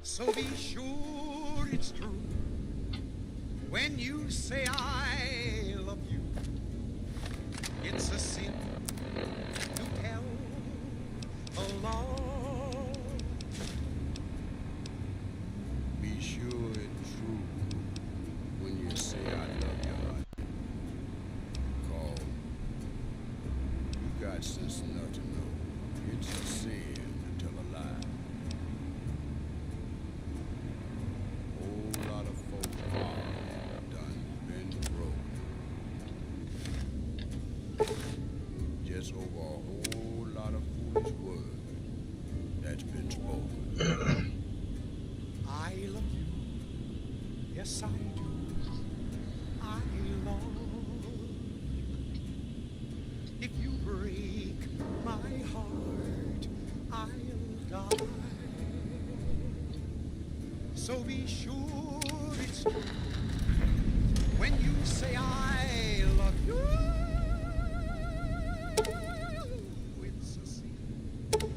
So be sure it's true when you say I love you. It's a sin to tell a lie. Be sure it's true when you say I love you, honey. Call. You got sense enough to know it's a sin to tell a lie. Whole lot of folk done been broke. Just over a whole lot of foolish words that's been spoken. I love you, yes I do. I love. If you break my heart, I'll die. So be sure it's true when you say I love you. It's a sin to tell.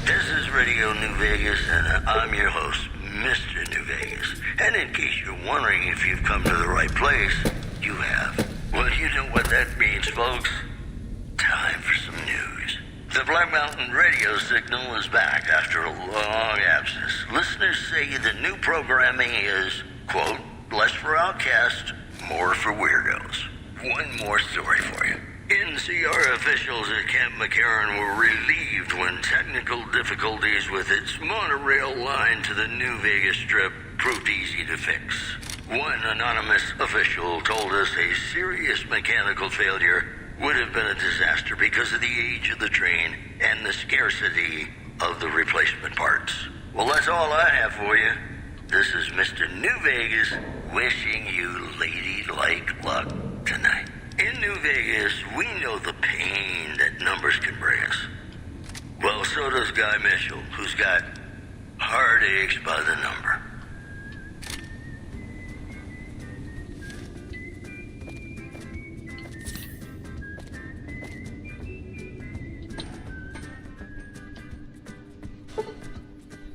This is Radio New Vegas, and I'm your host, Mr. New Vegas. And in case you're wondering if you've come to the right place, you have. Well, you know what that means, folks. Time for some news. The Black Mountain radio signal is back after a long absence. Listeners say the new programming is, quote, less for outcasts, more for weirdos. One more story for you. NCR officials at Camp McCarran were relieved when technical difficulties with its monorail line to the New Vegas Strip proved easy to fix. One anonymous official told us a serious mechanical failure would have been a disaster because of the age of the train and the scarcity of the replacement parts. Well, that's all I have for you. This is Mr. New Vegas wishing you ladylike luck tonight. In New Vegas, we know the pain that numbers can bring us. Well, so does Guy Mitchell, who's got heartaches by the number.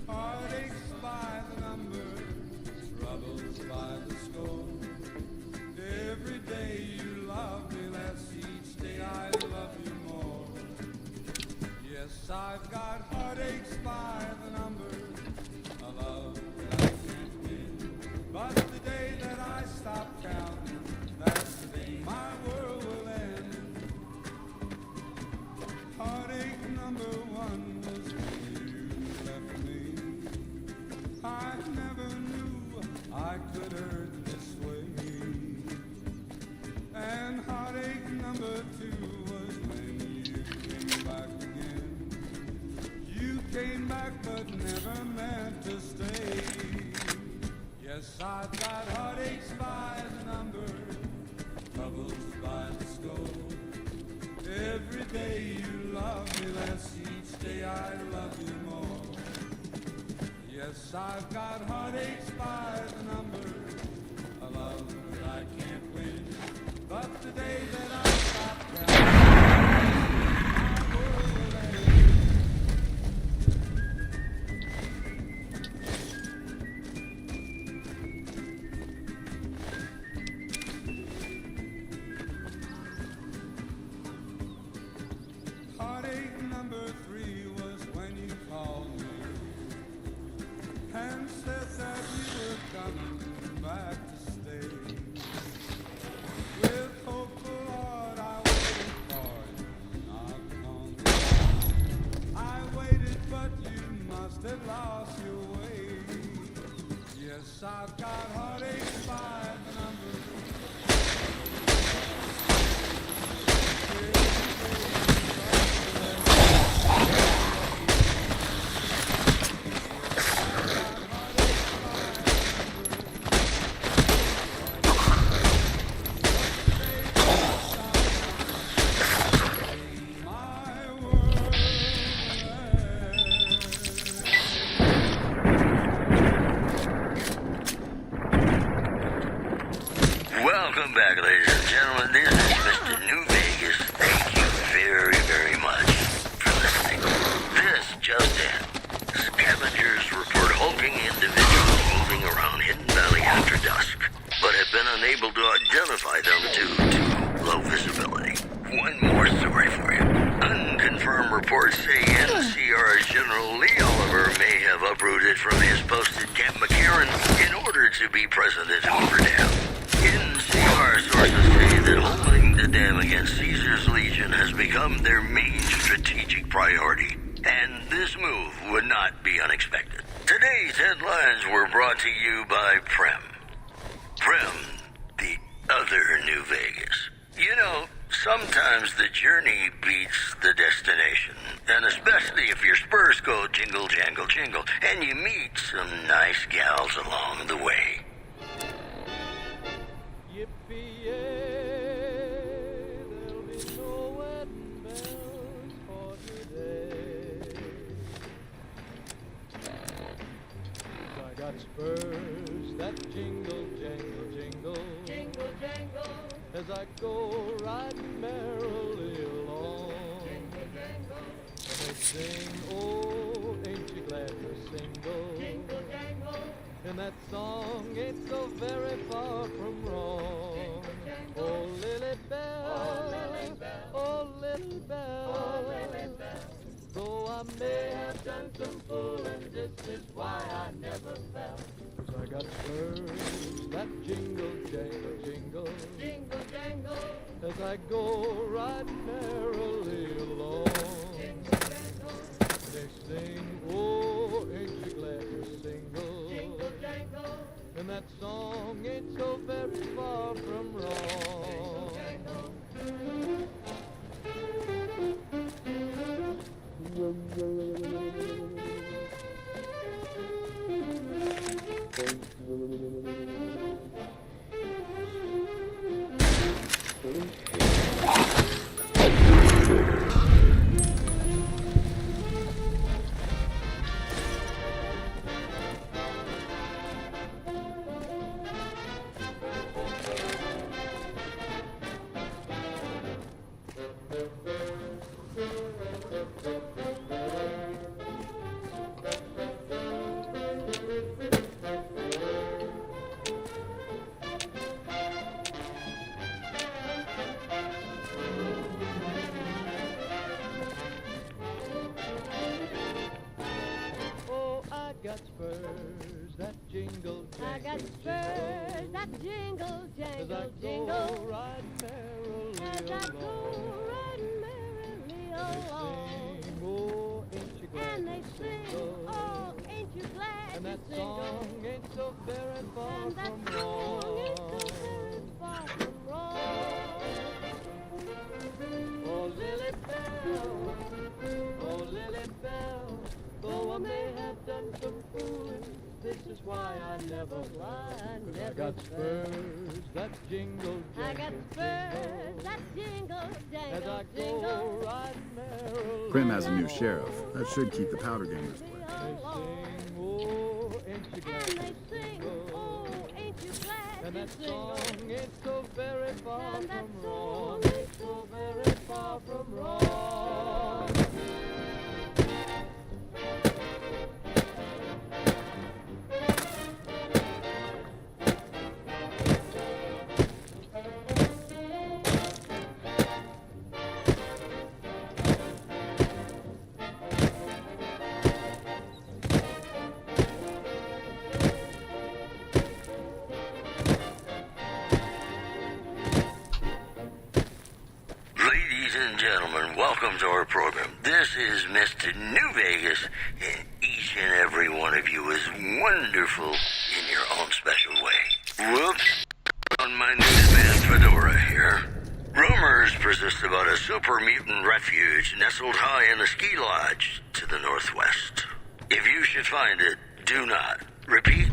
Heartaches by the number, troubles by the score. Every day you love me less, each day I love you more. Yes, I've got heartaches by the number, a love that I can't win. But the day that I stop counting, that's the day my world will end. Heartache number one was when you left me. I never knew I could hurt this way. And heartache number two was when you came back again. You came back but never meant to stay. Yes, I've got heartaches by the number, troubles by the score. Every day you love me less, each day I love you more. Yes, I've got heartaches by the number, a love that I can't win. But the day that I stop counting, my world will end. Heartache number three was when you called me and said that you were coming back to stay. With hopeful heart I waited for you, knocked on the door. I waited but you must have lost your way. Yes, I've got heartaches by the number. Welcome back, ladies and gentlemen. This is Mr. New Vegas. Thank you very, very much for listening. This just in. Scavengers report hulking individuals moving around Hidden Valley after dusk, but have been unable to identify them due to low visibility. One more story for you. Unconfirmed reports say NCR's General Lee Oliver may have uprooted from his post at Camp McCarran in order to be present at Hoover Dam. NCR sources say that holding the dam against Caesar's Legion has become their main strategic priority, and this move would not be unexpected. Today's headlines were brought to you by Prem. Prem, the other New Vegas. You know, sometimes the journey beats the destination, and especially if your spurs go jingle, jangle, jingle, and you meet some nice gals along the way. Yippee-yay, there'll be no wedding bells for today. I got spurs that jingle, jangle, jingle, jingle, jangle, as I go riding merrily along. Jingle, jangle, and they sing, oh, ain't you glad you're single? Jingle, jangle, and that song ain't so very far from wrong. Oh, Lily Bell, oh, Lily Bell, oh, Lily Bell. Though I may have done some fooling, this is why I never fell. 'Cause I got spurs that jingle, jangle, jingle, jingle, jangle, as I go riding merrily along. Jingle, jangle, they sing, oh, ain't you glad you're single? Jingle, jangle, and that song ain't so very far from wrong. Jingle, jangle. Got spurs that jingle, jangle, I got spurs that jingle, jangle, jingle. Riding merrily As I go riding merrily along. They sing, oh, ain't you glad And they you're sing, single? oh, ain't you glad And you're that single? song ain't so very far And that from song ain't so wrong. very far from wrong. Oh, Lily Bell, oh, Lily Bell, though I may have done some fooling, this is why I never fly. I got spurs that jingle, I got jangle, spurs that jingle, as I jangle, go jingle. riding merrily. Prim has a new sheriff. That should keep the powder gamers away. They sing, oh, ain't you glad And they you're sing, single? oh, ain't you glad And you're that single? song ain't so very far And that from song wrong. ain't So very far from wrong. Ladies and gentlemen, welcome to our program. This is Mr. New Vegas, and each and every one of you is wonderful in your own special way. Whoops, on my newsman fedora here. Rumors persist about a super mutant refuge nestled high in a ski lodge to the northwest. If you should find it, do not, repeat,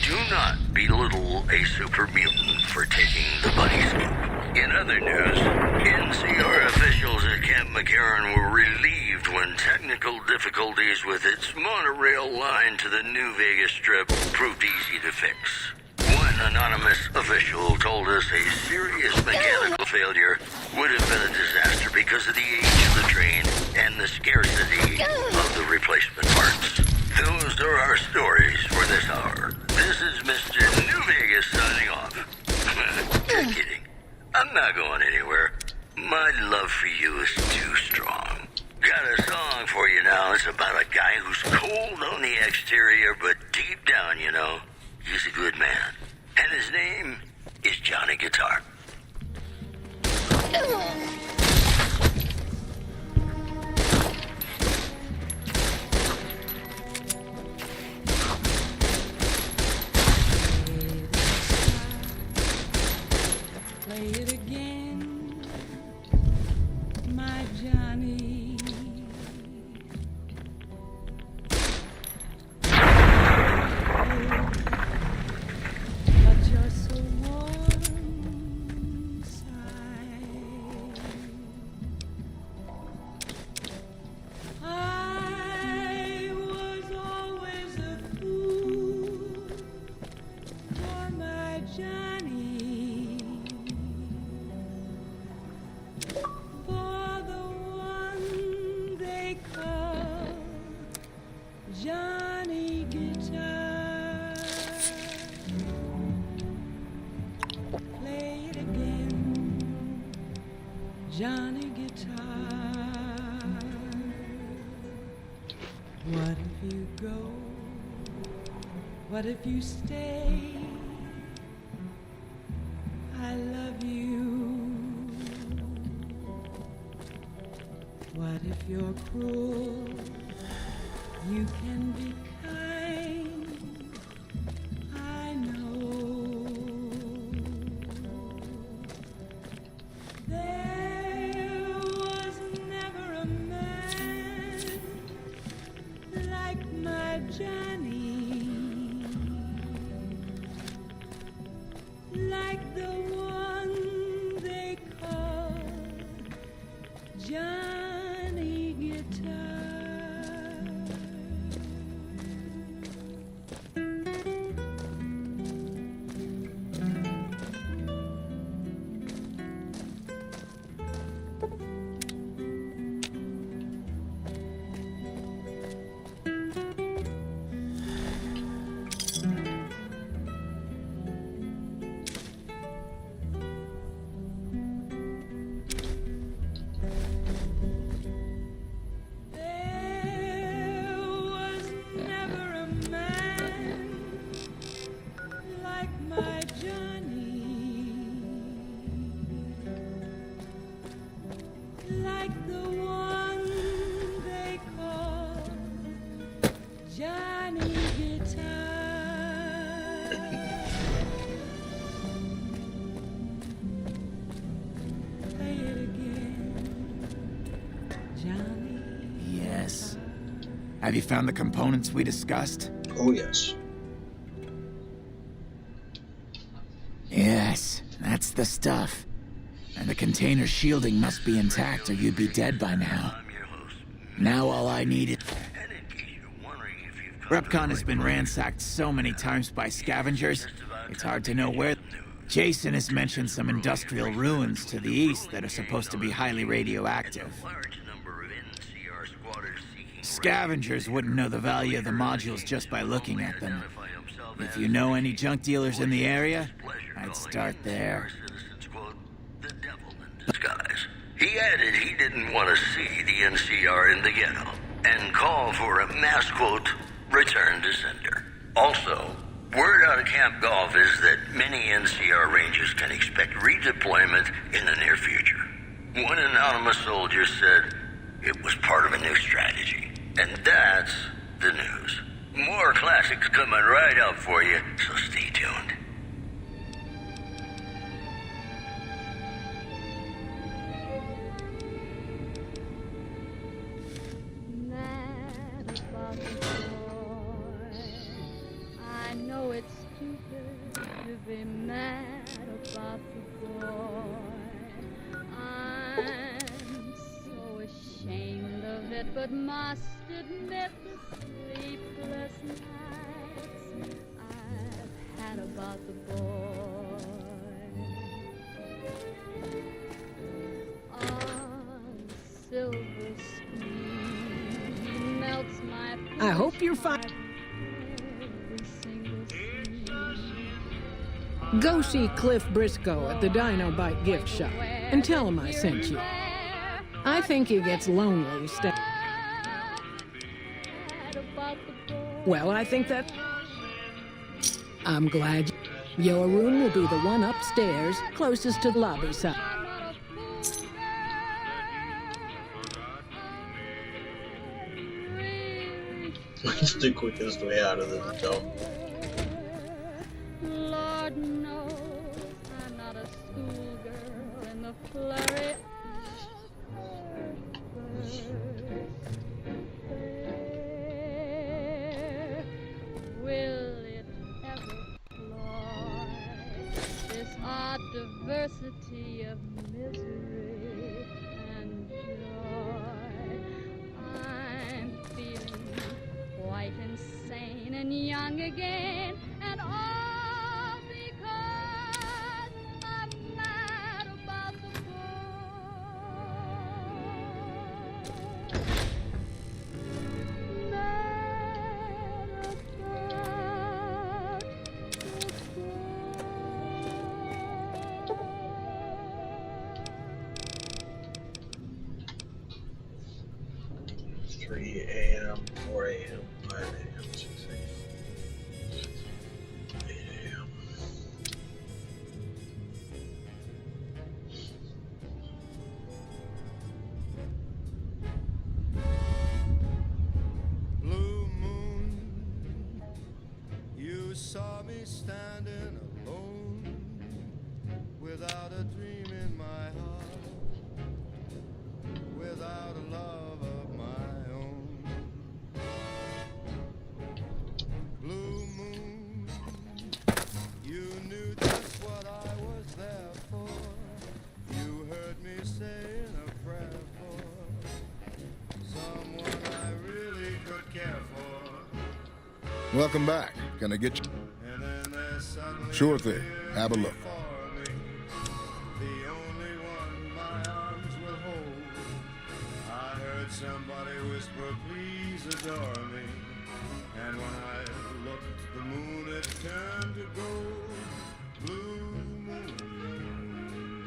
do not belittle a super mutant for taking the buddy scoop. In other news, NCR officials at Camp McCarran were relieved when technical difficulties with its monorail line to the New Vegas Strip proved easy to fix. One anonymous official told us a serious mechanical failure would have been a disaster because of the age of the train and the scarcity of the replacement parts. Those are our stories for this hour. This is Mr. New Vegas signing off. Just kidding. I'm not going anywhere. My love for you is too strong. Got a song for you now. It's about a guy who's cold on the exterior, but deep down, you know, he's a good man. And his name is Johnny Guitar. Play it again, my Johnny. But you're so warm inside. I was always a fool for my Johnny. For the one they call Johnny Guitar. Play it again, Johnny Guitar. What if you go? What if you stay? I love you. What if you're cruel? You can be kind. I know. There was never a man like my Johnny, like the one they call Johnny Guitar. There was never a man like my Johnny, like the one they call Johnny Guitar. Play it again, Johnny. Yes. Have you found the components we discussed? Oh, yes. Yes, that's the stuff. And the container's shielding must be intact or you'd be dead by now. I'm your host. Now all I need is... And in case you're wondering if you've come to Repcon the has right been place, ransacked so many times by scavengers, it's hard to know where... Jason has mentioned some industrial ruins to the east that are supposed to be highly radioactive. large number of NCR squatters seeking Scavengers wouldn't know the value of the modules just by looking at them. If you know any junk dealers in the area, I'd start there. citizens, quote, the devil in disguise. He added he didn't want to see the NCR in the ghetto and called for a mass, quote, return to sender. Also, word out of Camp Golf is that many NCR Rangers can expect redeployment in the near future. One anonymous soldier said it was part of a new strategy. And that's the news. More classics coming right up for you, so stay tuned. Mad about the boy. I know it's stupid to be mad about the boy. I'm so ashamed of it, but must admit the sleepless nights I've had about the boy. On silver screen melts my I hope you're fine. every single scene. Go see Cliff Briscoe at the Dino Bite gift shop and tell him I sent you. I think he gets lonely. Well, I think that... I'm glad your room will be the one upstairs, closest to the lobby side. It's the quickest way out of this dump. Lord knows I'm not a schoolgirl in the flurry of first fair. Will it ever fly this odd diversity of misery and joy? I'm feeling quite insane and young again, and all because I'm mad about the boy. Mad about the boy. 3 a.m., 4 a.m., 5 a.m., 6 a.m., 8 a.m. Blue moon, you saw me standing alone, without a dream in my heart, without a love of my own. Blue moon, you knew just what I was there for. You heard me saying a prayer for someone I really could care for. Welcome back. Can I get you? And then there suddenly Sure thing. appeared Have a look. before me, the only one my arms will hold. I heard somebody whisper, please adore me. And when I looked, the moon had turned to gold. Blue moon,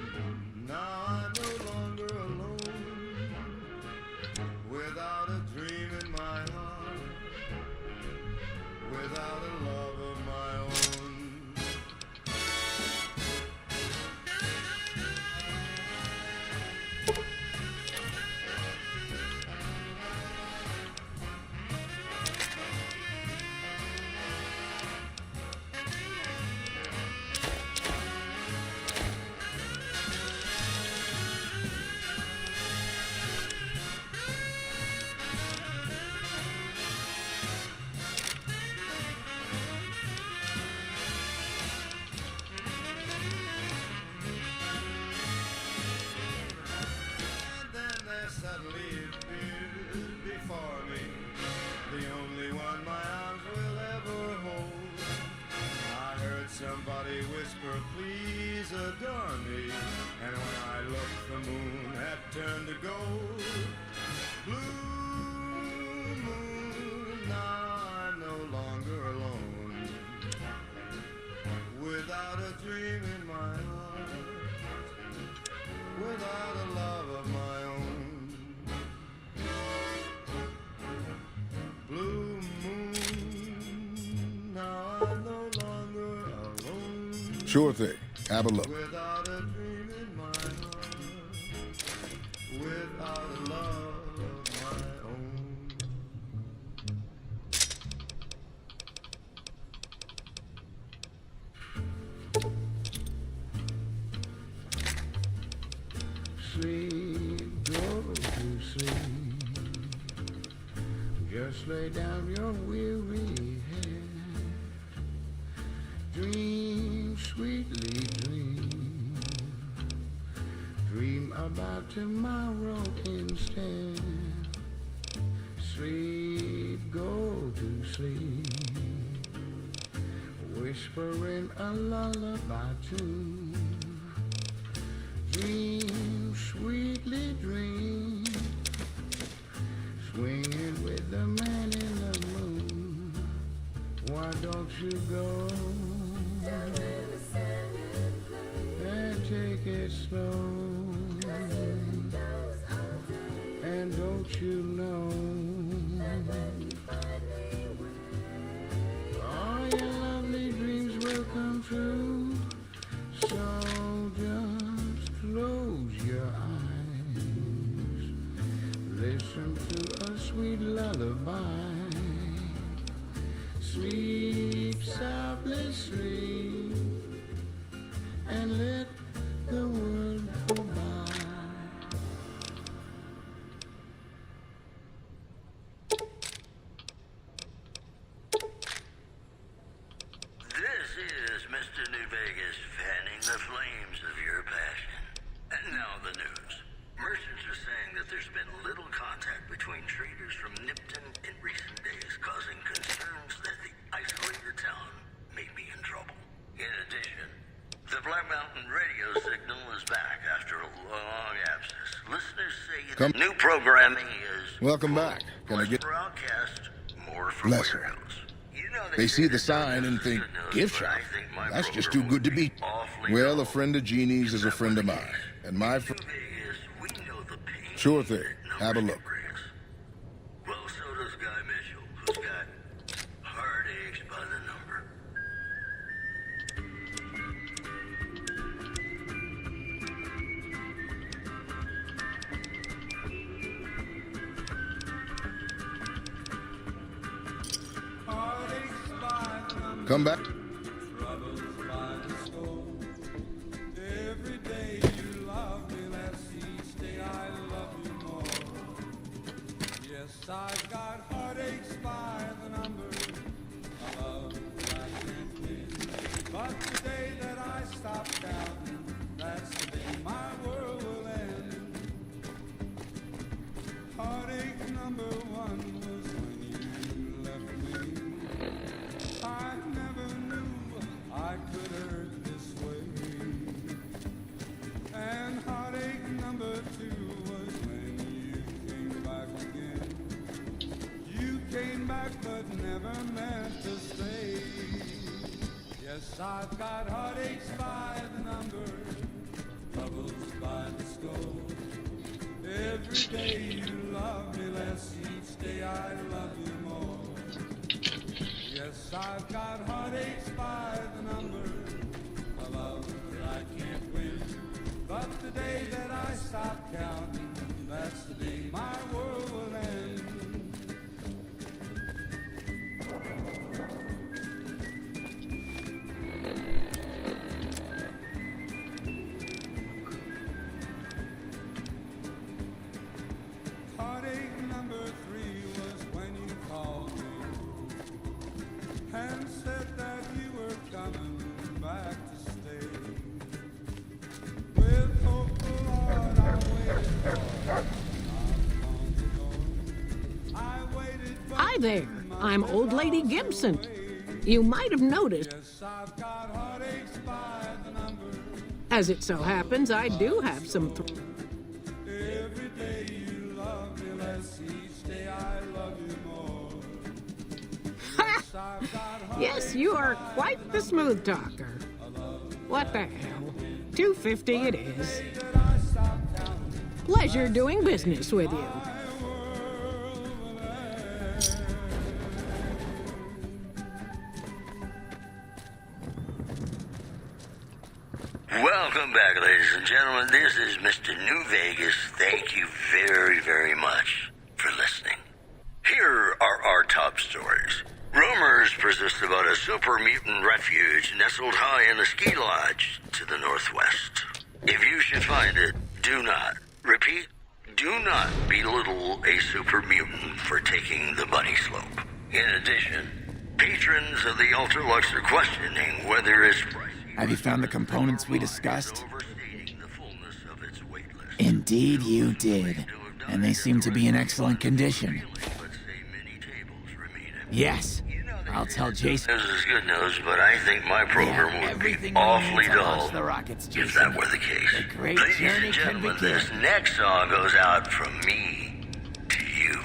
now I'm no longer alone, without a dream in my heart, without a love of my own. And then there suddenly appeared before me, the only one my arms will ever hold. I heard somebody whisper, please adore me. And when I looked, the moon had turned to gold. Blue moon, now I'm no longer alone, without a dream in my heart, without a love of my own. Blue moon, now I'm no longer alone, Sure thing. Have a look. without a dream in my heart, without a love of my own. Sleep, go to sleep. Just lay down your weary head. Dream, sweetly dream. Dream about tomorrow instead. Sleep, go to sleep. whispering a lullaby tune. Dream, sweetly dream, swinging with the man in the moon. Why don't you go and take it slow? And don't you know all your lovely dreams will come true? So just close your eyes, listen to a sweet lullaby. Sleep softly, sleep, and let the world go by. This is Mr. New Vegas fanning the flames of your passion. And now the news. Merchants are saying that there's been little contact between traders from Nipton in recent days, causing concerns that the isolated town may be in trouble. In addition, the Black Mountain radio signal is back after a long absence. Listeners say the new programming is... Welcome back. Can I get... broadcast more for Bless her. warehouse. You know They see say the that sign and this think, is good news, gift but shop. I think my That's just program too good to would be. awfully Well, low. a friend of Jeannie's is a friend of mine. And my Vegas, we know the pain Sure thing. that Have a nobody look. brings. Well, so does Guy Mitchell, who's got heartaches by the number. Heartaches by the number, Come back. troubles by the score. Every day you love me less, each day I love you more. Yes, I've got heartaches by the number, a love that I can't win. But the day that I stop counting, that's the day my world will end. Heartache number one was when you left me. I never knew I could hurt this way. And heartache number two was when you came back again. You came back but never meant to stay. Yes, I've got heartaches by the number, troubles by the score. Every day you love me less, each day I love you more. Yes, I've got heartaches by the number, a love that I can't win. But the day that I stop counting, that's the day my world will end. Heartache number three was when you called me and said that you were coming back to stay. With hopeful heart I waited for, not long ago. I waited but Hi there. I'm Old Lady Gibson. You might have noticed, yes, I've got heartaches by the number. as it so happens, I do have some... Every day you love me less, each day I love you more. Yes, I've got Yes, you are quite the smooth talker. What the hell? $2.50 it is. that I stop counting. Pleasure doing business with you. Welcome back, ladies and gentlemen. This is Mr. New Vegas. Thank you very, very much for listening. Here are our top stories. Rumors persist about a super mutant refuge nestled high in a ski lodge to the northwest. If you should find it, do not, repeat, do not belittle a super mutant for taking the bunny slope. In addition, patrons of the Ultralux are questioning whether its price Have you found the components we discussed? overstating the fullness of its weight list. Indeed you did. And they seem to be in excellent condition. But say many tables remain empty. Yes. You know I'll tell Jason. News is good news, but I think my program would be Everything we awfully need to dull launch the rockets, if Jason. that were the case. The great Ladies journey and can gentlemen, begin. this next song goes out from me to you.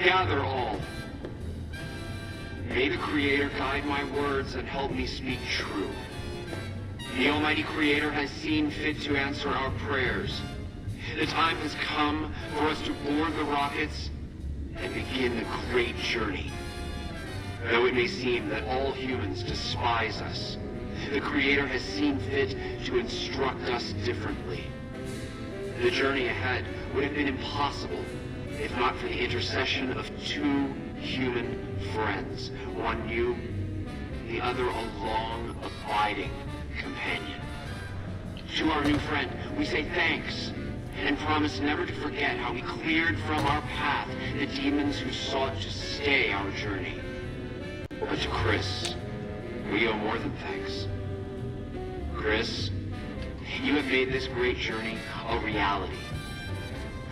Gather all. May the Creator guide my words and help me speak true. The Almighty Creator has seen fit to answer our prayers. The time has come for us to board the rockets and begin the great journey. Though it may seem that all humans despise us, the Creator has seen fit to instruct us differently. The journey ahead would have been impossible if not for the intercession of two human friends, one new, the other a long, abiding companion. To our new friend, we say thanks, and promise never to forget how we cleared from our path the demons who sought to stay our journey. But to Chris, we owe more than thanks. Chris, you have made this great journey a reality.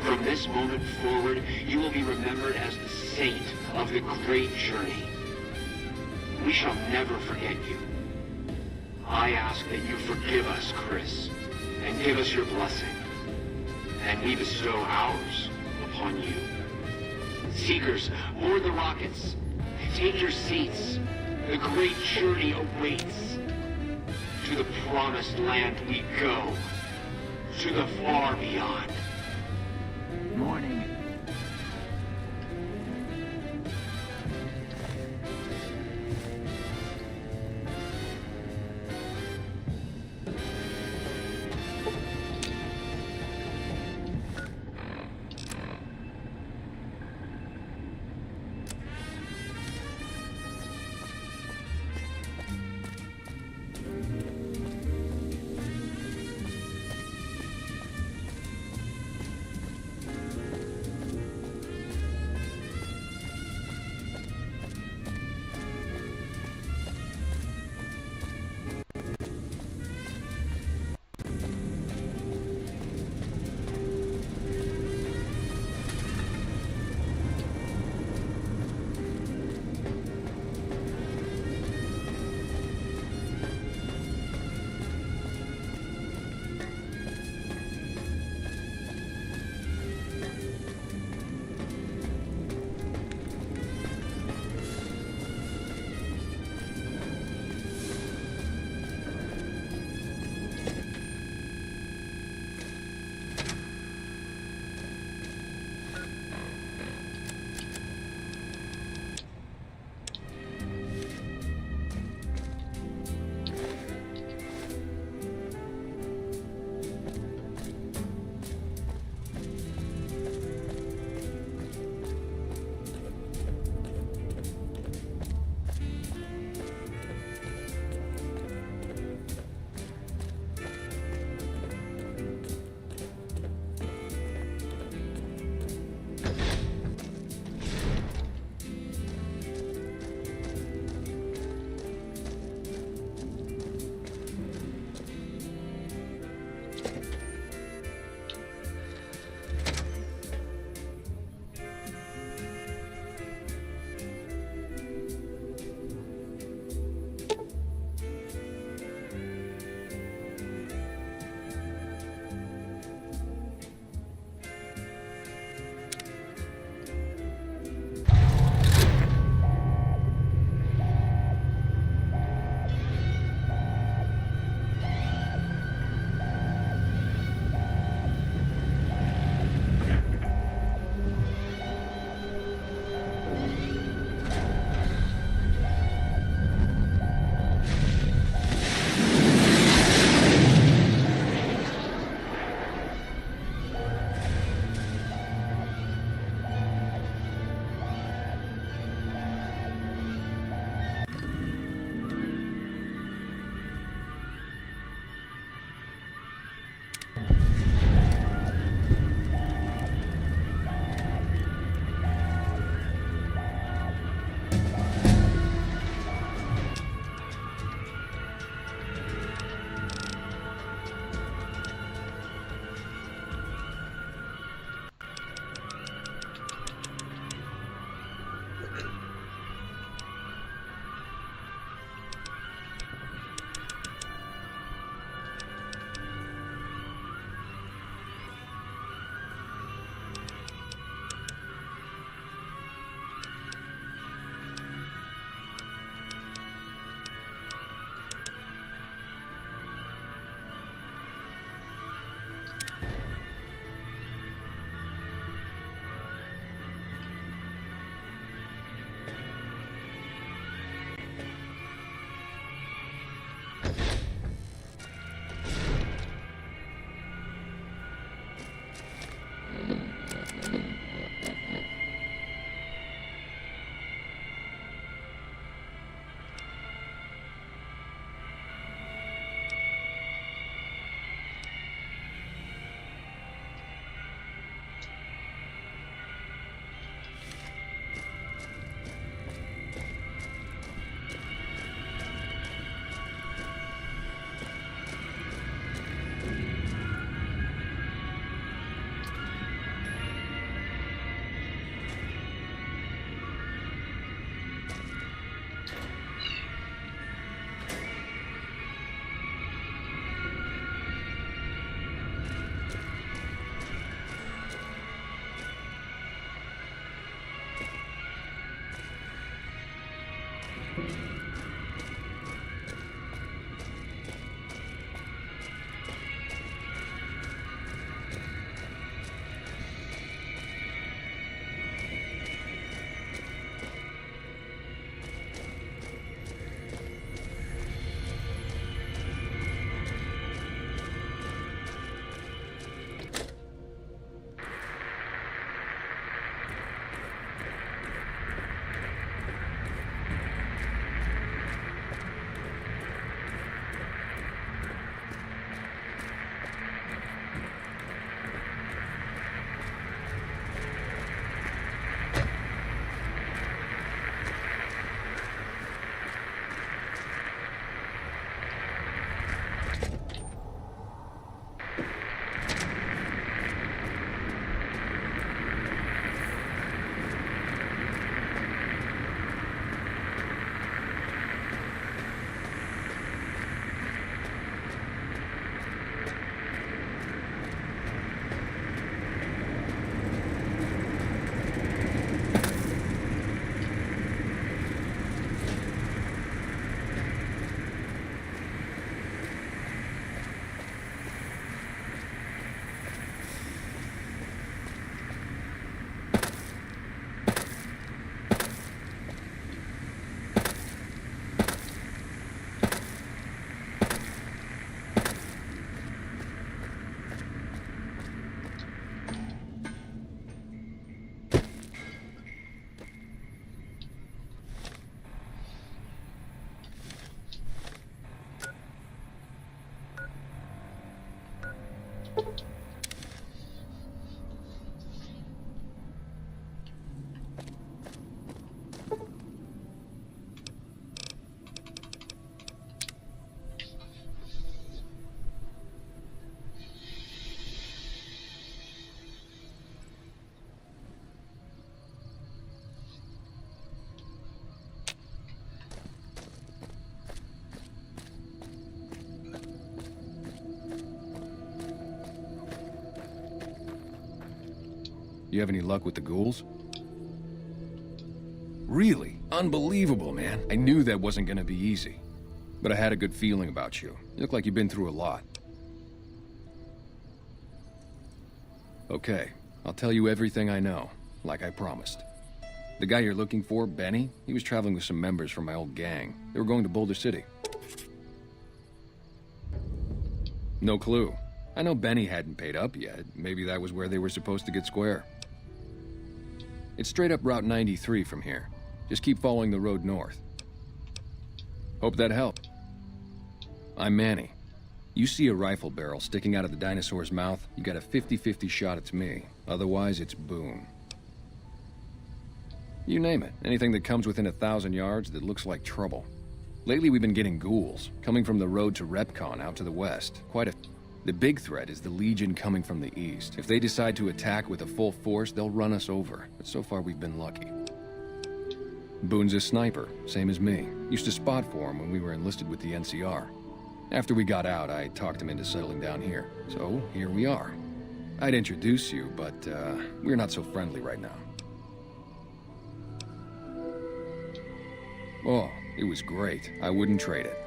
From this moment forward, you will be remembered as the saint of the great journey. We shall never forget you. I ask that you forgive us, Chris, and give us your blessing. And we bestow ours upon you. Seekers, board the rockets. Take your seats. The great journey awaits. To the promised land we go. To the far beyond. Morning. You have any luck with the ghouls? Really? Unbelievable, man. I knew that wasn't gonna be easy. But I had a good feeling about you. You look like you've been through a lot. Okay, I'll tell you everything I know, like I promised. The guy you're looking for, Benny, he was traveling with some members from my old gang. They were going to Boulder City. No clue. I know Benny hadn't paid up yet. Maybe that was where they were supposed to get square. It's straight up Route 93 from here. Just keep following the road north. Hope that helped. I'm Manny. You see a rifle barrel sticking out of the dinosaur's mouth, you got a 50-50 shot it's me. Otherwise, it's Boone. You name it. Anything that comes within 1,000 yards that looks like trouble. Lately, we've been getting ghouls, coming from the road to Repcon out to the west. The big threat is the Legion coming from the east. If they decide to attack with a full force, they'll run us over. But so far, we've been lucky. Boone's a sniper, same as me. Used to spot for him when we were enlisted with the NCR. After we got out, I talked him into settling down here. So, here we are. I'd introduce you, but we're not so friendly right now. Oh, it was great. I wouldn't trade it.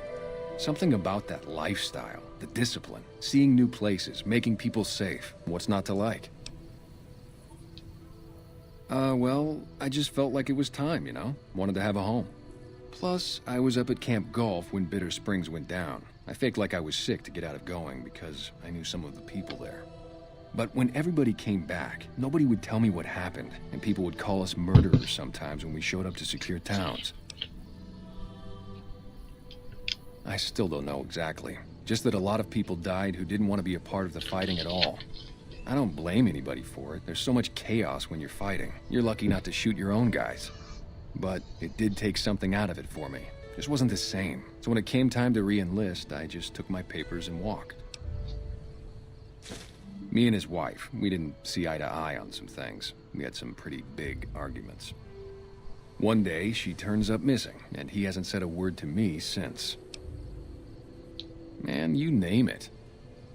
Something about that lifestyle, the discipline, seeing new places, making people safe. What's not to like? Well, I just felt like it was time, you know? Wanted to have a home. Plus, I was up at Camp Golf when Bitter Springs went down. I faked like I was sick to get out of going because I knew some of the people there. But when everybody came back, nobody would tell me what happened, and people would call us murderers sometimes when we showed up to secure towns. I still don't know exactly. Just that a lot of people died who didn't want to be a part of the fighting at all. I don't blame anybody for it. There's so much chaos when you're fighting. You're lucky not to shoot your own guys. But it did take something out of it for me. It just wasn't the same. So when it came time to re-enlist, I just took my papers and walked. Me and his wife, we didn't see eye to eye on some things. We had some pretty big arguments. One day, she turns up missing, and he hasn't said a word to me since. Man, you name it.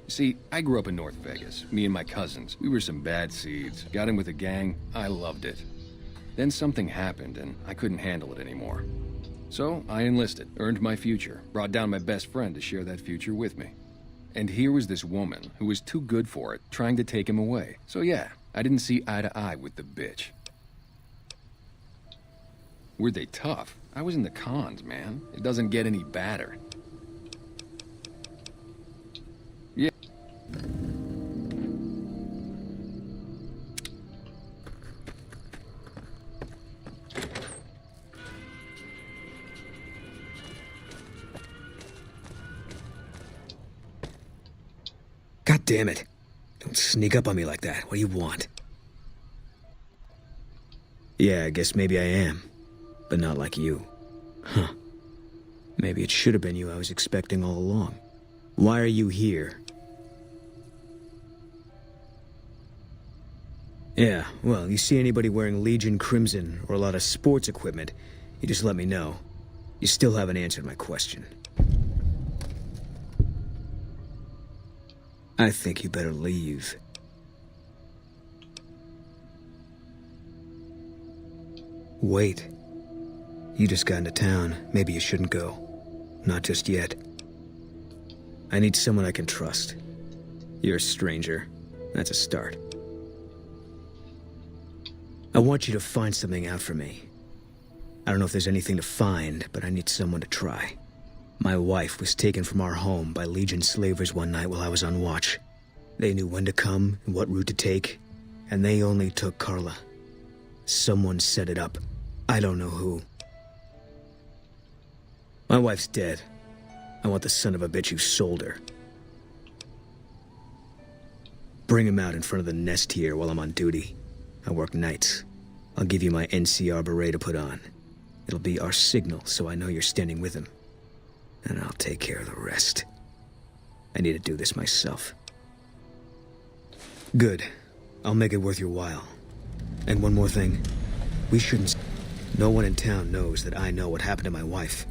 See, I grew up in North Vegas, me and my cousins. We were some bad seeds. Got in with a gang, I loved it. Then something happened, and I couldn't handle it anymore. So I enlisted, earned my future, brought down my best friend to share that future with me. And here was this woman who was too good for it, trying to take him away. So yeah, I didn't see eye to eye with the bitch. Were they tough? I was in the cons, man. It doesn't get any badder. Yeah. God damn it. Don't sneak up on me like that. What do you want? Yeah, I guess maybe I am. But not like you. Huh. Maybe it should have been you I was expecting all along. Why are you here? Yeah, well, you see anybody wearing Legion Crimson or a lot of sports equipment, you just let me know. You still haven't answered my question. I think you better leave. Wait. You just got into town. Maybe you shouldn't go. Not just yet. I need someone I can trust. You're a stranger. That's a start. I want you to find something out for me. I don't know if there's anything to find, but I need someone to try. My wife was taken from our home by Legion slavers one night while I was on watch. They knew when to come and what route to take, and they only took Carla. Someone set it up. I don't know who. My wife's dead. I want the son of a bitch who sold her. Bring him out in front of the nest here while I'm on duty. I work nights. I'll give you my NCR beret to put on. It'll be our signal so I know you're standing with him. And I'll take care of the rest. I need to do this myself. Good. I'll make it worth your while. And one more thing. We shouldn't... No one in town knows that I know what happened to my wife.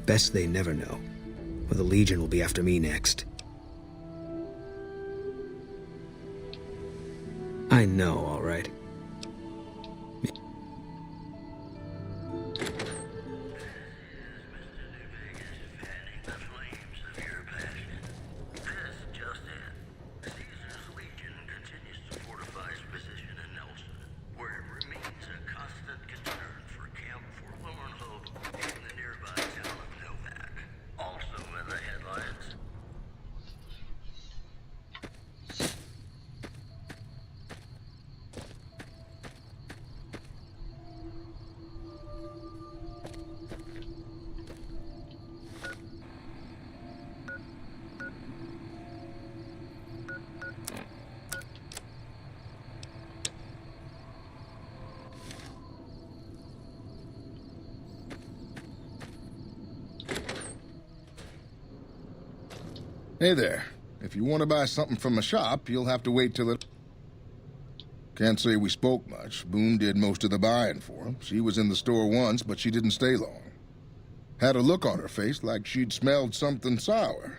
Best they never know. Or the Legion will be after me next. I know, all right. Hey there. If you want to buy something from a shop, you'll have to wait till it... Can't say we spoke much. Boone did most of the buying for him. She was in the store once, but she didn't stay long. Had a look on her face like she'd smelled something sour.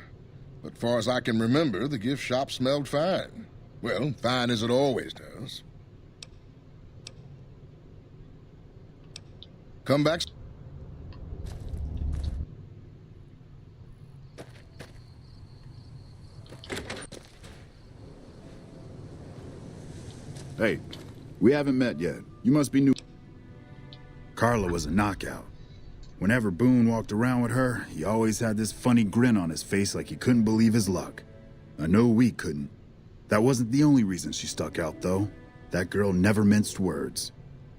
But far as I can remember, the gift shop smelled fine. Well, fine as it always does. Come back... Hey, we haven't met yet. You must be new. Carla was a knockout. Whenever Boone walked around with her, he always had this funny grin on his face like he couldn't believe his luck. I know we couldn't. That wasn't the only reason she stuck out, though. That girl never minced words.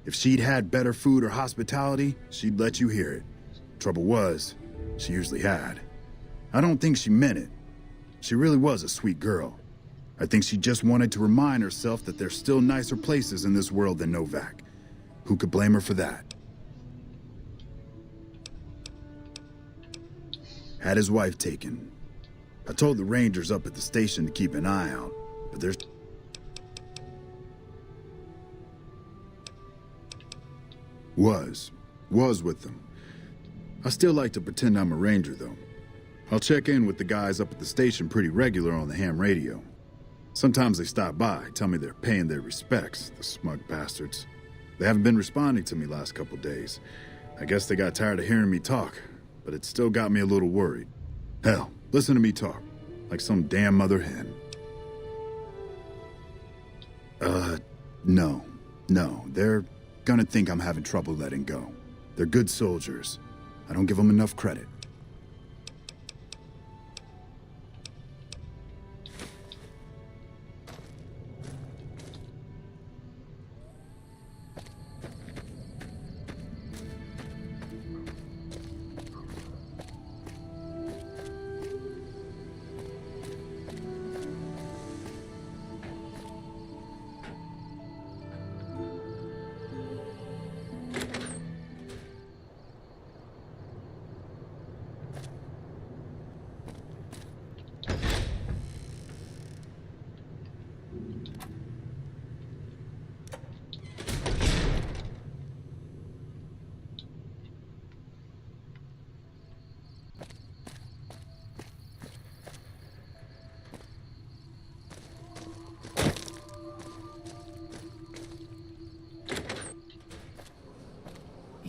If she'd had better food or hospitality, she'd let you hear it. Trouble was, she usually had. I don't think she meant it. She really was a sweet girl. I think she just wanted to remind herself that there's still nicer places in this world than Novak. Who could blame her for that? Had his wife taken. I told the rangers up at the station to keep an eye out, but there's... Was with them. I still like to pretend I'm a ranger, though. I'll check in with the guys up at the station pretty regular on the ham radio. Sometimes they stop by, tell me they're paying their respects, the smug bastards. They haven't been responding to me last couple days. I guess they got tired of hearing me talk, but it still got me a little worried. Hell, listen to me talk, like some damn mother hen. No, they're gonna think I'm having trouble letting go. They're good soldiers. I don't give them enough credit.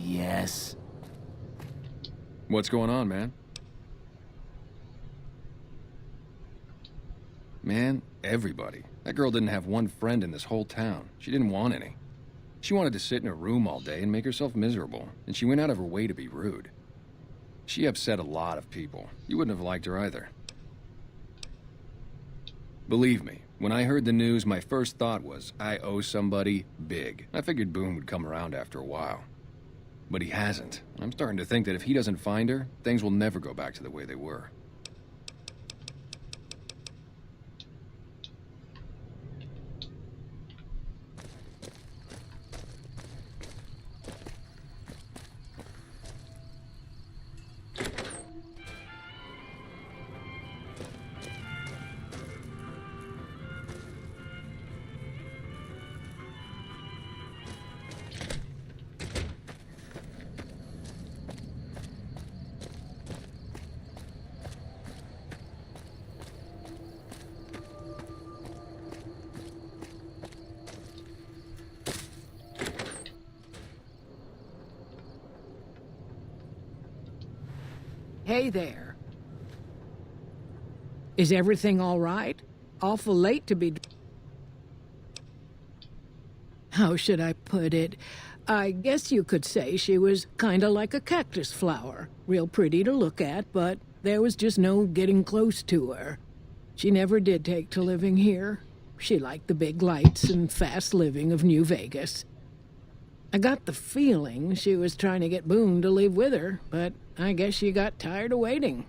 Yes. What's going on, man? Man, everybody. That girl didn't have one friend in this whole town. She didn't want any. She wanted to sit in her room all day and make herself miserable, and she went out of her way to be rude. She upset a lot of people. You wouldn't have liked her either. Believe me, when I heard the news, my first thought was, I owe somebody big. I figured Boone would come around after a while. But he hasn't. I'm starting to think that if he doesn't find her, things will never go back to the way they were. Hey there. Is everything all right? Awful late to be... How should I put it? I guess you could say she was kinda like a cactus flower. Real pretty to look at, but there was just no getting close to her. She never did take to living here. She liked the big lights and fast living of New Vegas. I got the feeling she was trying to get Boone to leave with her, but I guess she got tired of waiting.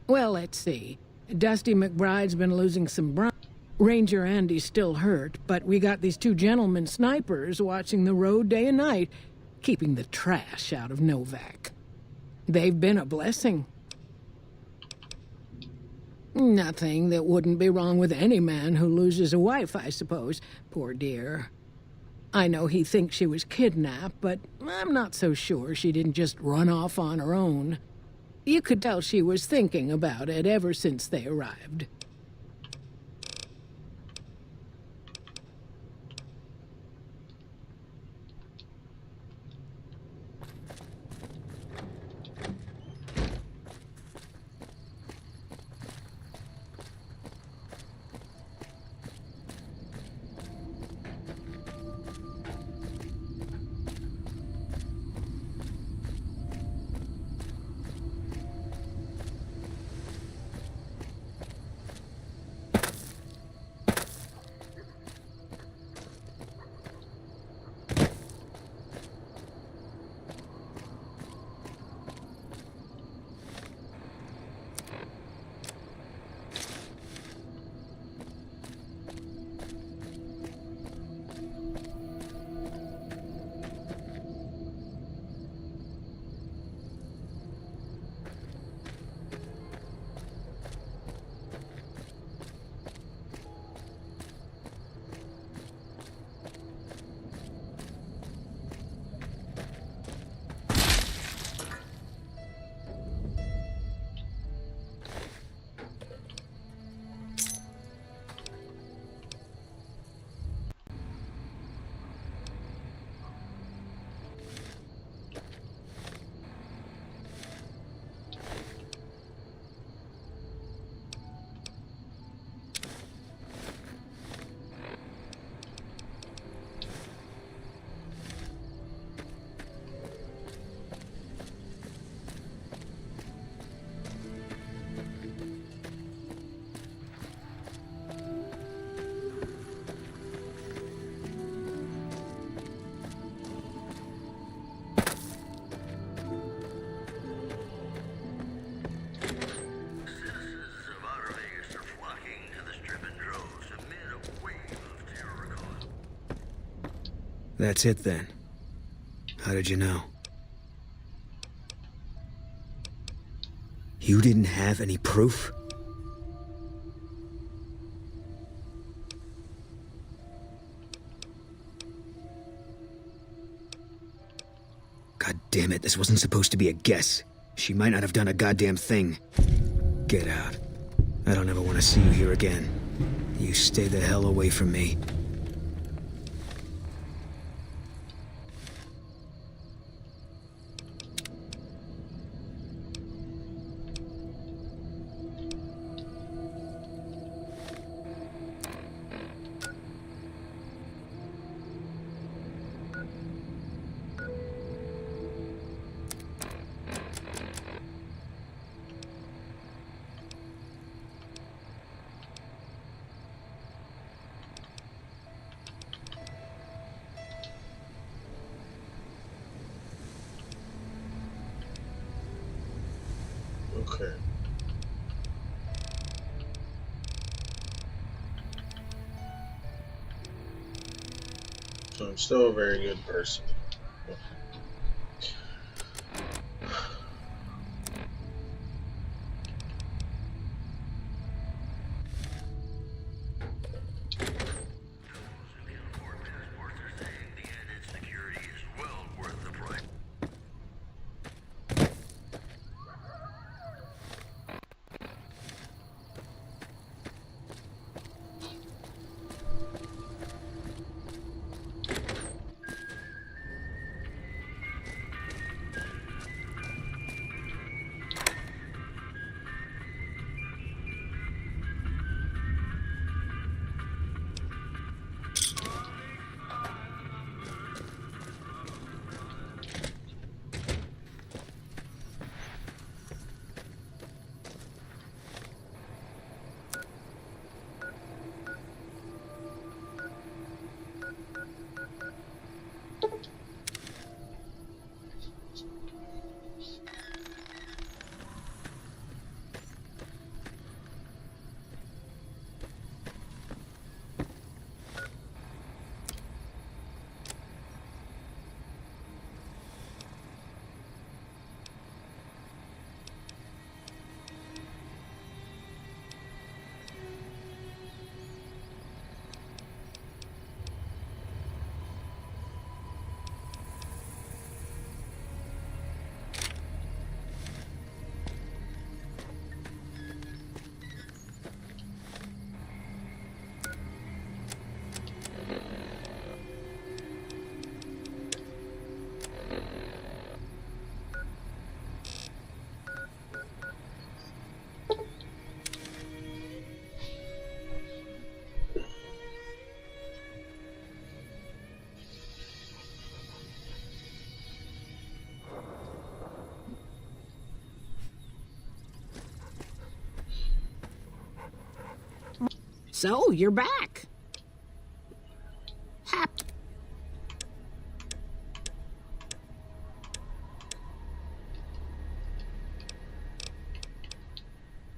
Well, let's see. Dusty McBride's been losing some Ranger Andy's still hurt, but we got these two gentlemen snipers watching the road day and night, keeping the trash out of Novak. They've been a blessing. Nothing that wouldn't be wrong with any man who loses a wife, I suppose. Poor dear. I know he thinks she was kidnapped, but I'm not so sure she didn't just run off on her own. You could tell she was thinking about it ever since they arrived. That's it then. How did you know? You didn't have any proof? God damn it, this wasn't supposed to be a guess. She might not have done a goddamn thing. Get out. I don't ever want to see you here again. You stay the hell away from me. Okay. So I'm still a very good person. So, you're back.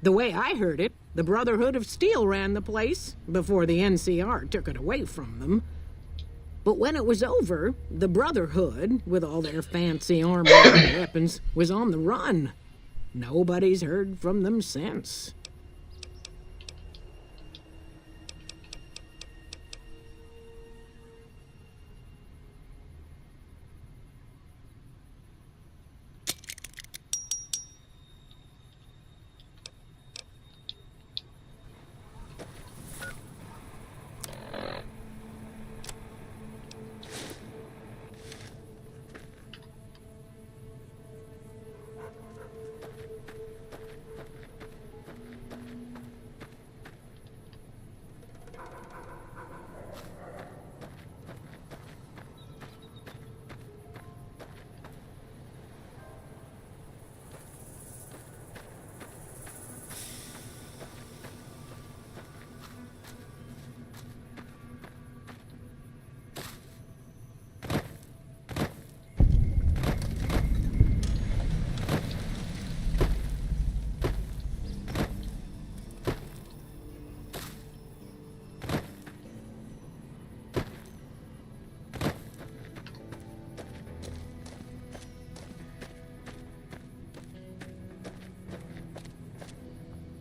The way I heard it, the Brotherhood of Steel ran the place before the NCR took it away from them. But when it was over, the Brotherhood, with all their fancy armor and weapons, was on the run. Nobody's heard from them since.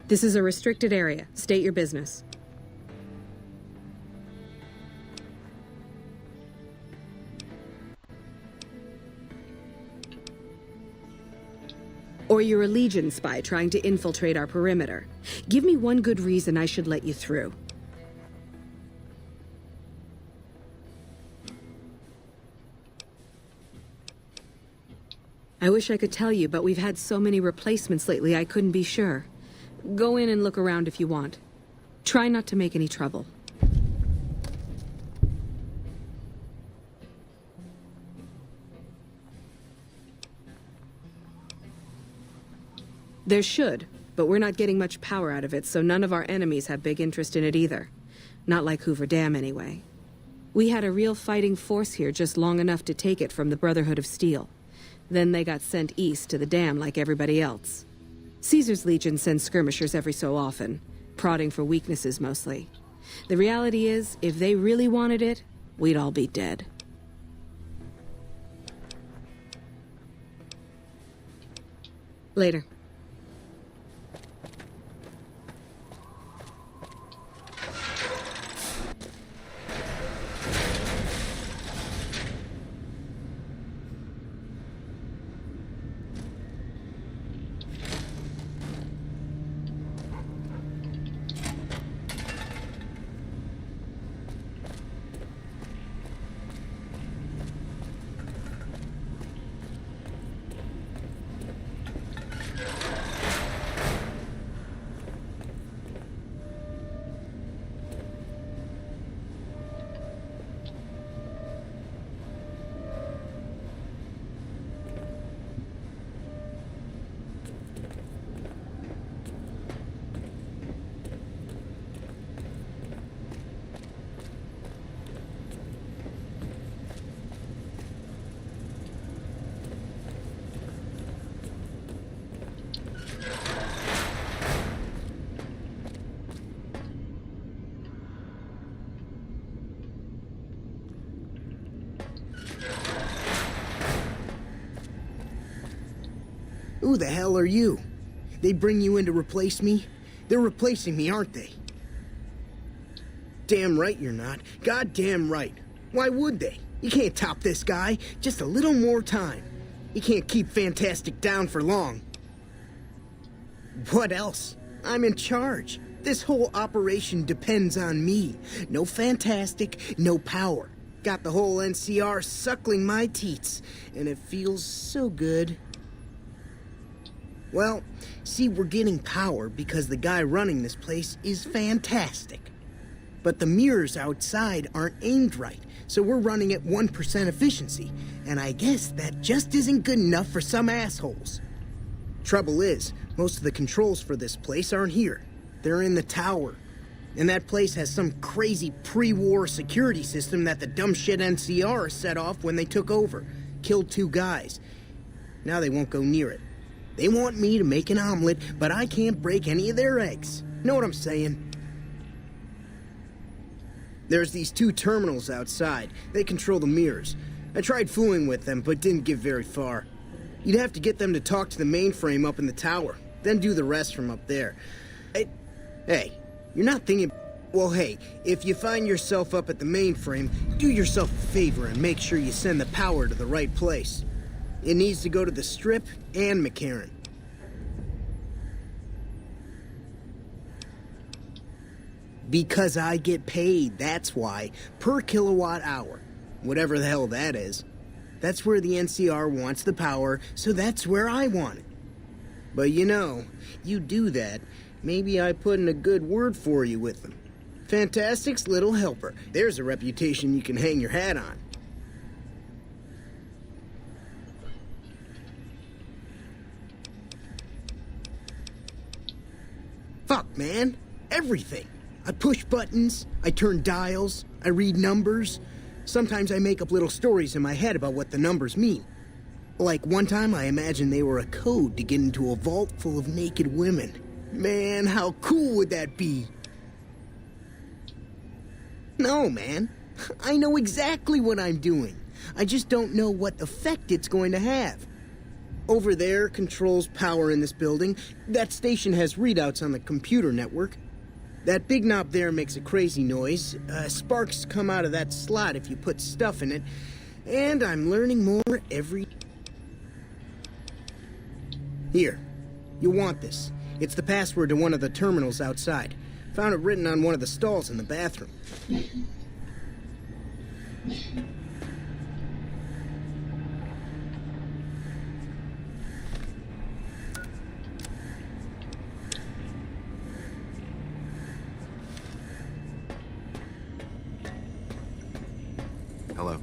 This is a restricted area. State your business. Or you're a Legion spy trying to infiltrate our perimeter. Give me one good reason I should let you through. I wish I could tell you, but we've had so many replacements lately I couldn't be sure. Go in and look around if you want. Try not to make any trouble. There should, but we're not getting much power out of it, so none of our enemies have big interest in it either. Not like Hoover Dam, anyway. We had a real fighting force here just long enough to take it from the Brotherhood of Steel. Then they got sent east to the dam like everybody else. Caesar's Legion sends skirmishers every so often, prodding for weaknesses mostly. The reality is, if they really wanted it, we'd all be dead. Later. Who the hell are you? They bring you in to replace me? They're replacing me, aren't they? Damn right you're not. Goddamn right. Why would they? You can't top this guy. Just a little more time. You can't keep Fantastic down for long. What else? I'm in charge. This whole operation depends on me. No Fantastic, no power. Got the whole NCR suckling my teats, and it feels so good. Well, see, we're getting power because the guy running this place is fantastic. But the mirrors outside aren't aimed right, so we're running at 1% efficiency, and I guess that just isn't good enough for some assholes. Trouble is, most of the controls for this place aren't here. They're in the tower. And that place has some crazy pre-war security system that the dumb shit NCR set off when they took over. Killed 2 guys. Now they won't go near it. They want me to make an omelet, but I can't break any of their eggs. Know what I'm saying? There's these 2 terminals outside. They control the mirrors. I tried fooling with them, but didn't get very far. You'd have to get them to talk to the mainframe up in the tower, then do the rest from up there. Hey, you're not thinking... Well, hey, if you find yourself up at the mainframe, do yourself a favor and make sure you send the power to the right place. It needs to go to the Strip and McCarran. Because I get paid, that's why. Per kilowatt hour. Whatever the hell that is. That's where the NCR wants the power, so that's where I want it. But you know, you do that, maybe I put in a good word for you with them. Fantastic's little helper. There's a reputation you can hang your hat on. Fuck, man. Everything. I push buttons, I turn dials, I read numbers. Sometimes I make up little stories in my head about what the numbers mean. Like one time I imagined they were a code to get into a vault full of naked women. Man, how cool would that be? No, man. I know exactly what I'm doing. I just don't know what effect it's going to have. over there controls power in this building. That station has readouts on the computer network. That big knob there makes a crazy noise. Sparks come out of that slot if you put stuff in it. And I'm learning more every... Here. You'll want this. It's the password to one of the terminals outside. Found it written on one of the stalls in the bathroom. Hello.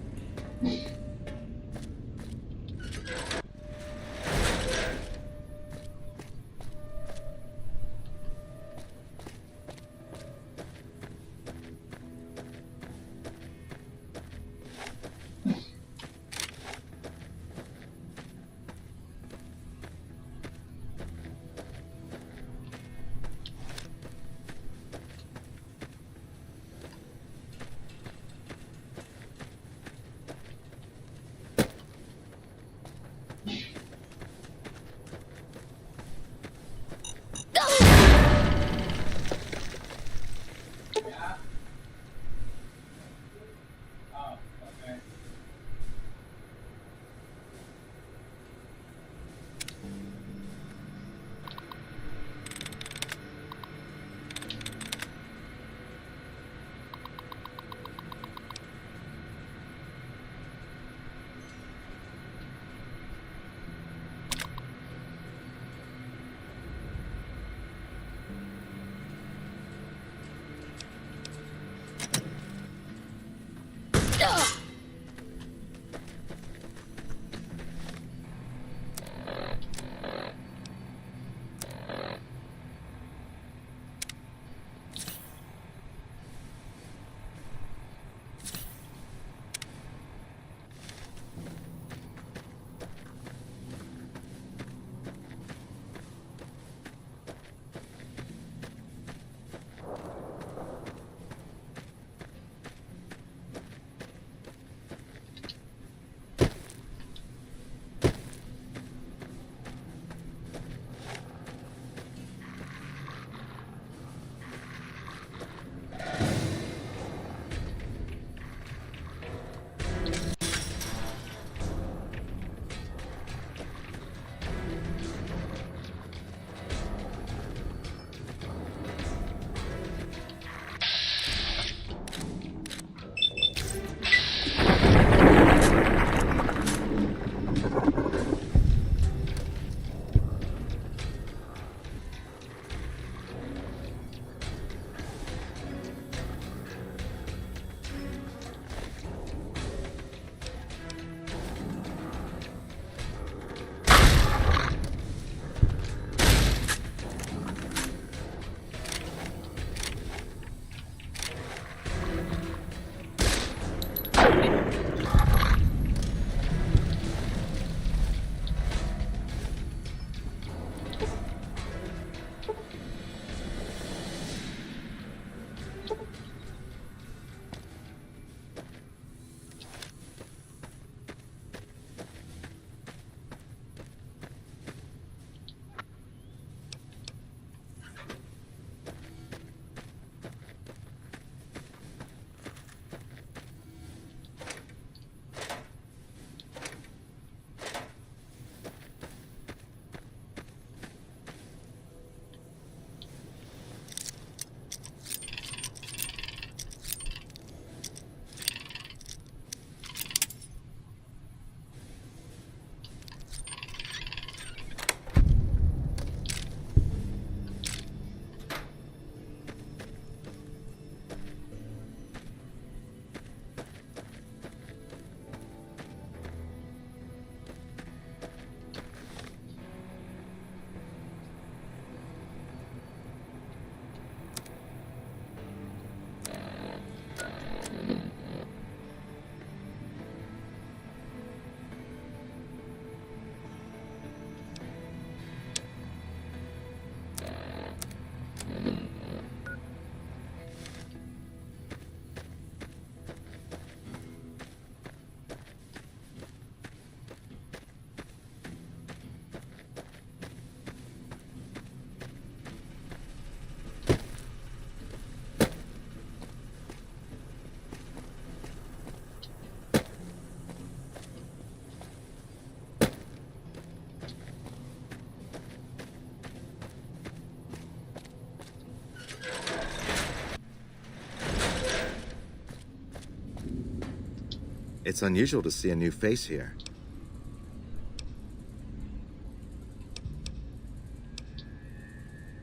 It's unusual to see a new face here.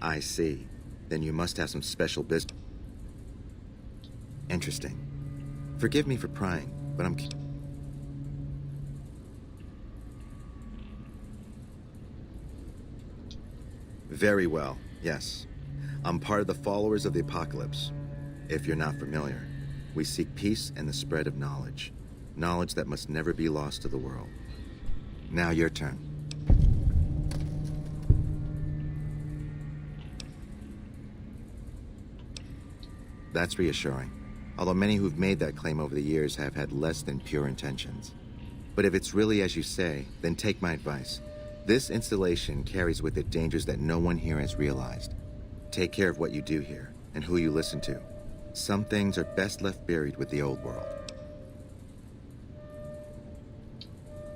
I see. Then you must have some special business. Interesting. Forgive me for prying, but I'm... Very well, yes. I'm part of the followers of the apocalypse. If you're not familiar, we seek peace and the spread of knowledge. Knowledge that must never be lost to the world. Now your turn. That's reassuring. Although many who've made that claim over the years have had less than pure intentions. But if it's really as you say, then take my advice. This installation carries with it dangers that no one here has realized. Take care of what you do here, and who you listen to. Some things are best left buried with the old world.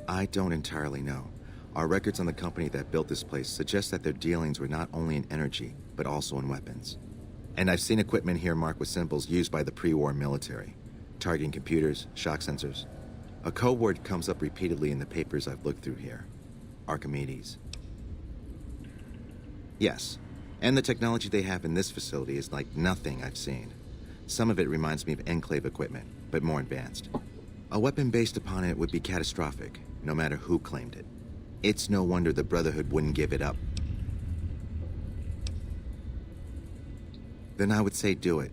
I don't entirely know. Our records on the company that built this place suggest that their dealings were not only in energy, but also in weapons. And I've seen equipment here marked with symbols used by the pre-war military. Targeting computers, shock sensors. A code word comes up repeatedly in the papers I've looked through here. Archimedes. Yes, and the technology they have in this facility is like nothing I've seen. Some of it reminds me of Enclave equipment, but more advanced. A weapon based upon it would be catastrophic, no matter who claimed it. It's no wonder the Brotherhood wouldn't give it up. Then I would say do it.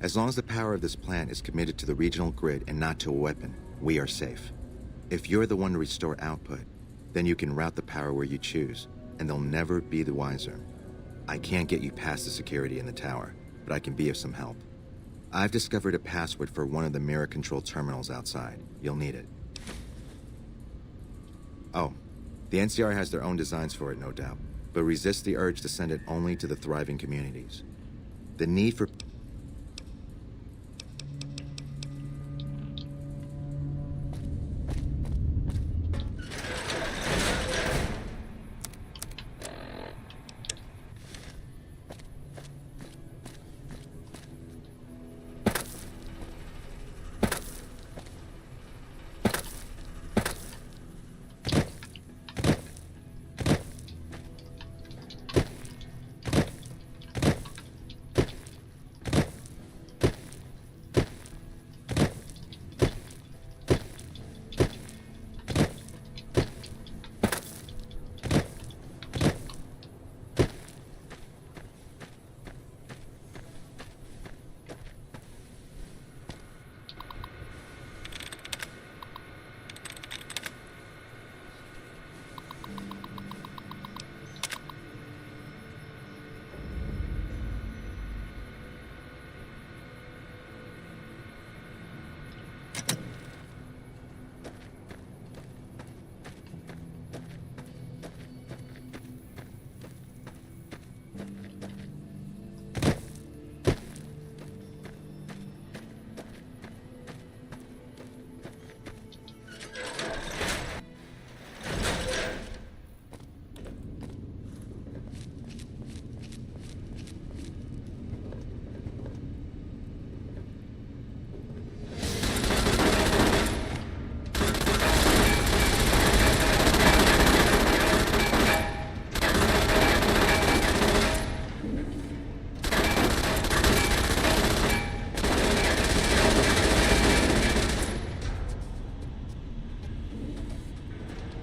As long as the power of this plant is committed to the regional grid and not to a weapon, we are safe. If you're the one to restore output, then you can route the power where you choose, and they'll never be the wiser. I can't get you past the security in the tower, but I can be of some help. I've discovered a password for one of the mirror control terminals outside. You'll need it. Oh, the NCR has their own designs for it, no doubt, but resist the urge to send it only to the thriving communities. The need for...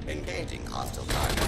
Engaging hostile target.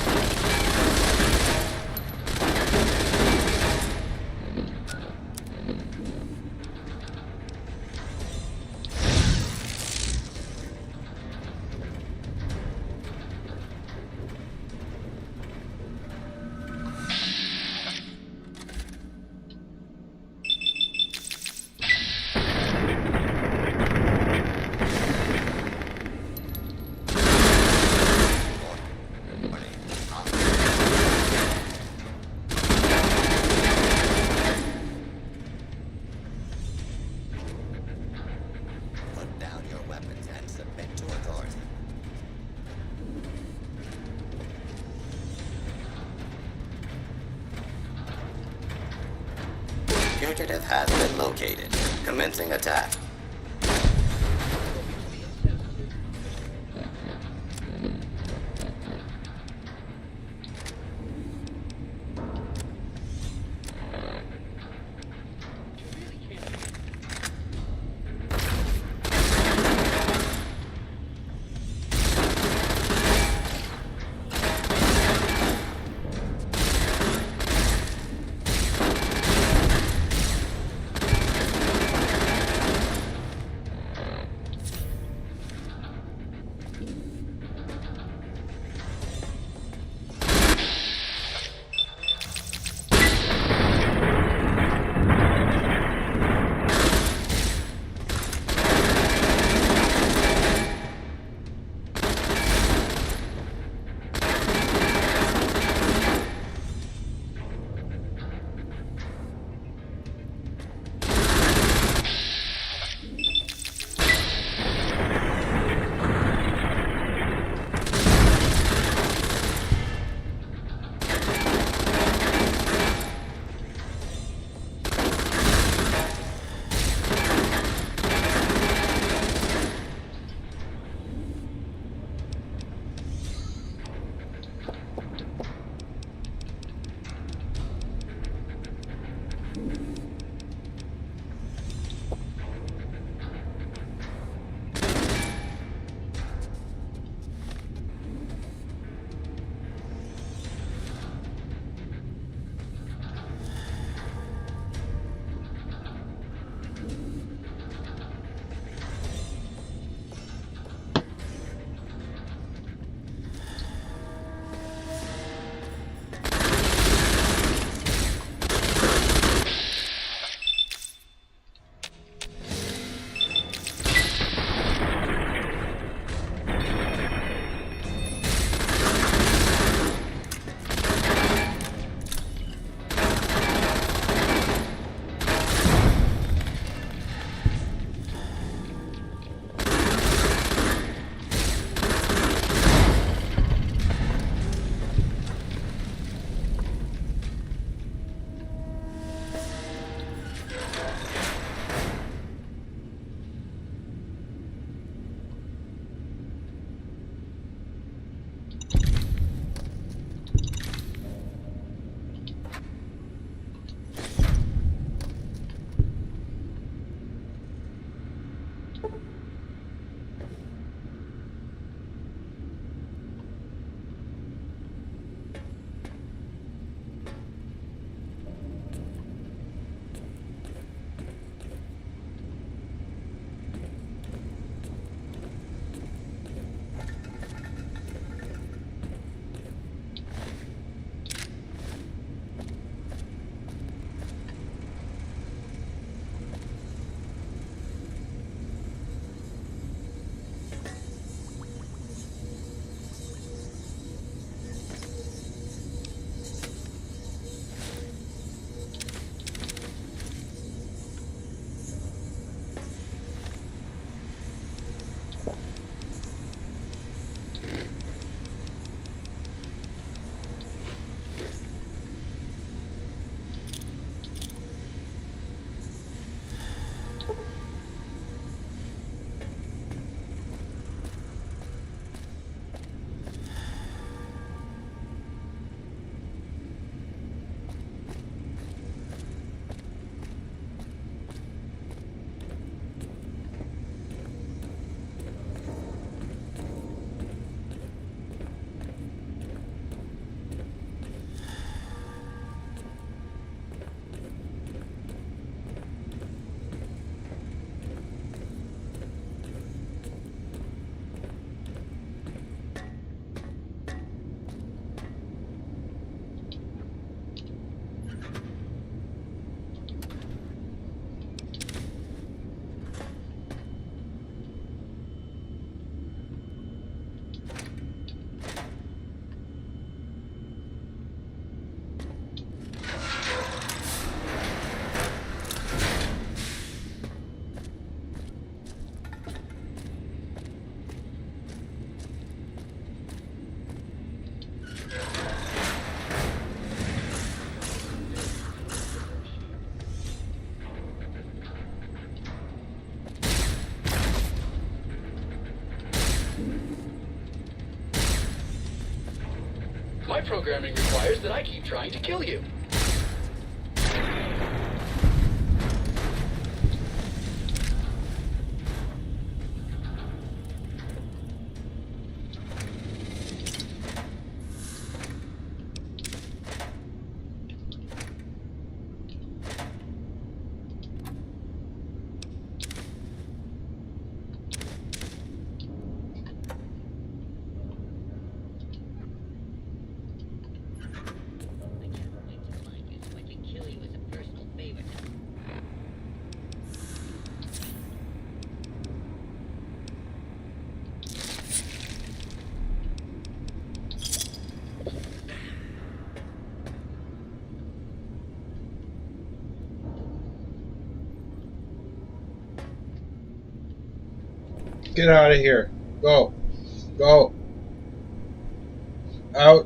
Fugitive has been located. Commencing attack. my programming requires that I keep trying to kill you. Get out of here. Go. Go. Out.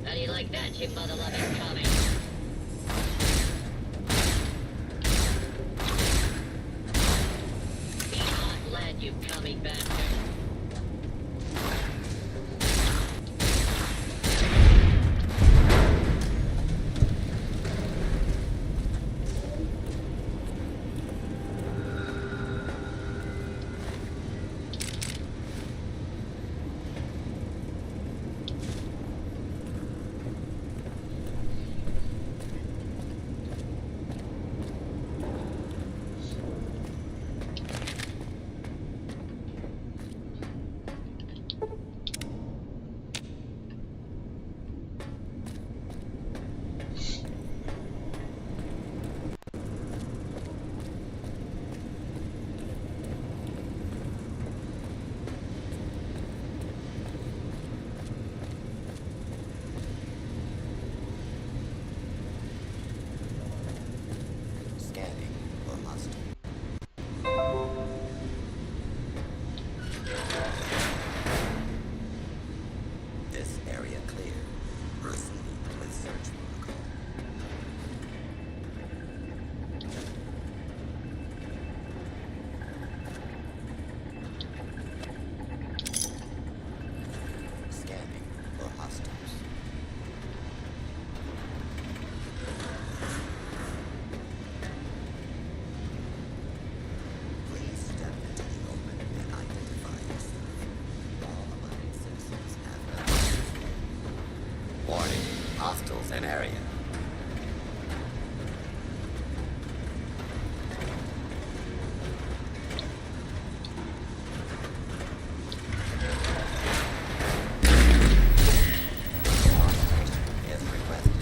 How do you like that, you mother-loving commie? Be hot, lad, you commie bastard. This area clear. Proceed with search protocol. Scanning for hostiles. Please step into the open and identify yourself. All aligned citizens have warning, hostiles in area. Is requested.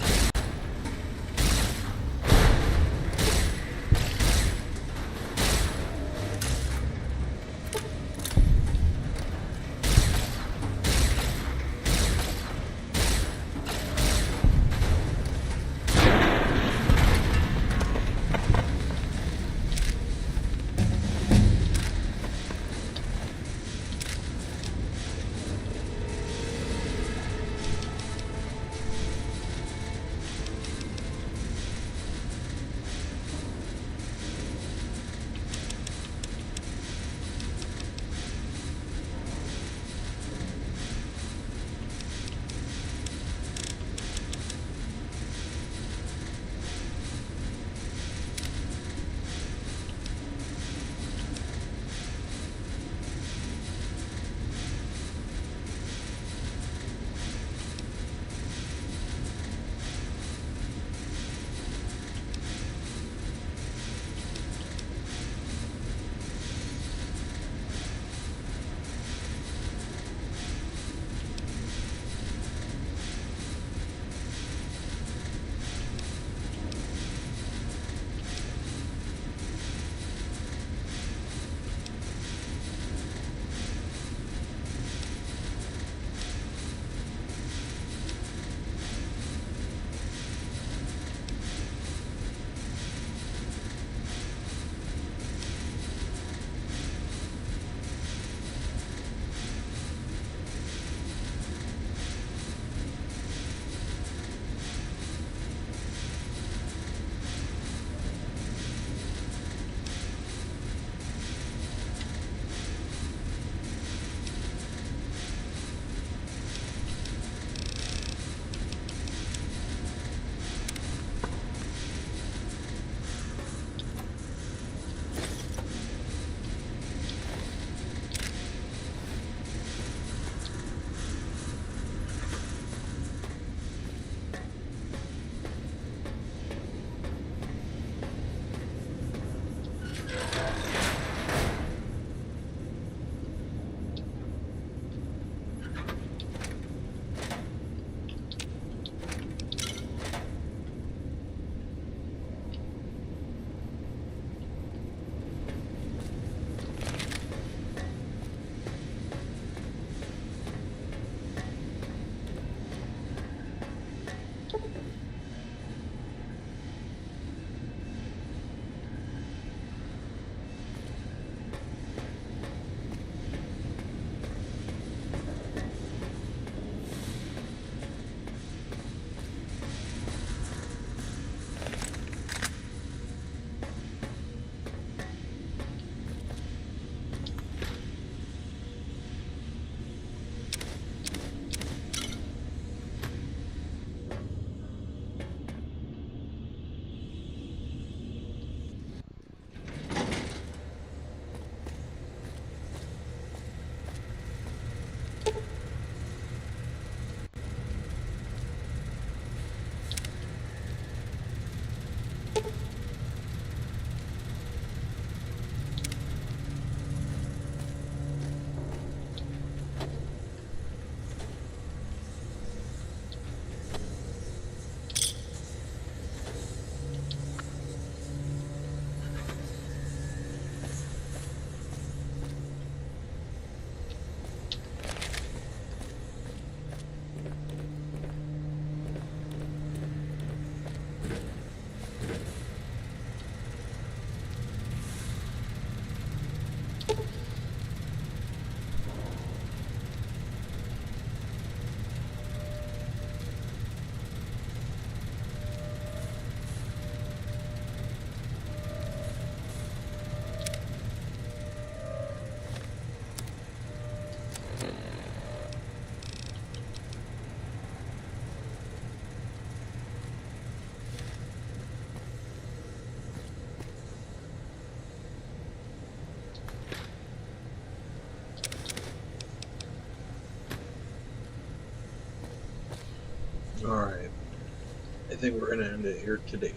think we're going to end it here today.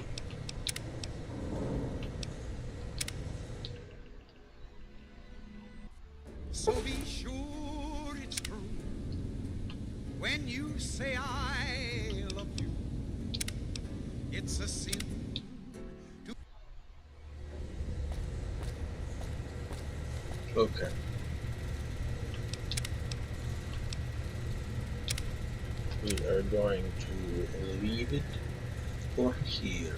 So be sure it's true when you say I love you. It's a sin. Okay. We are going to leave it for here.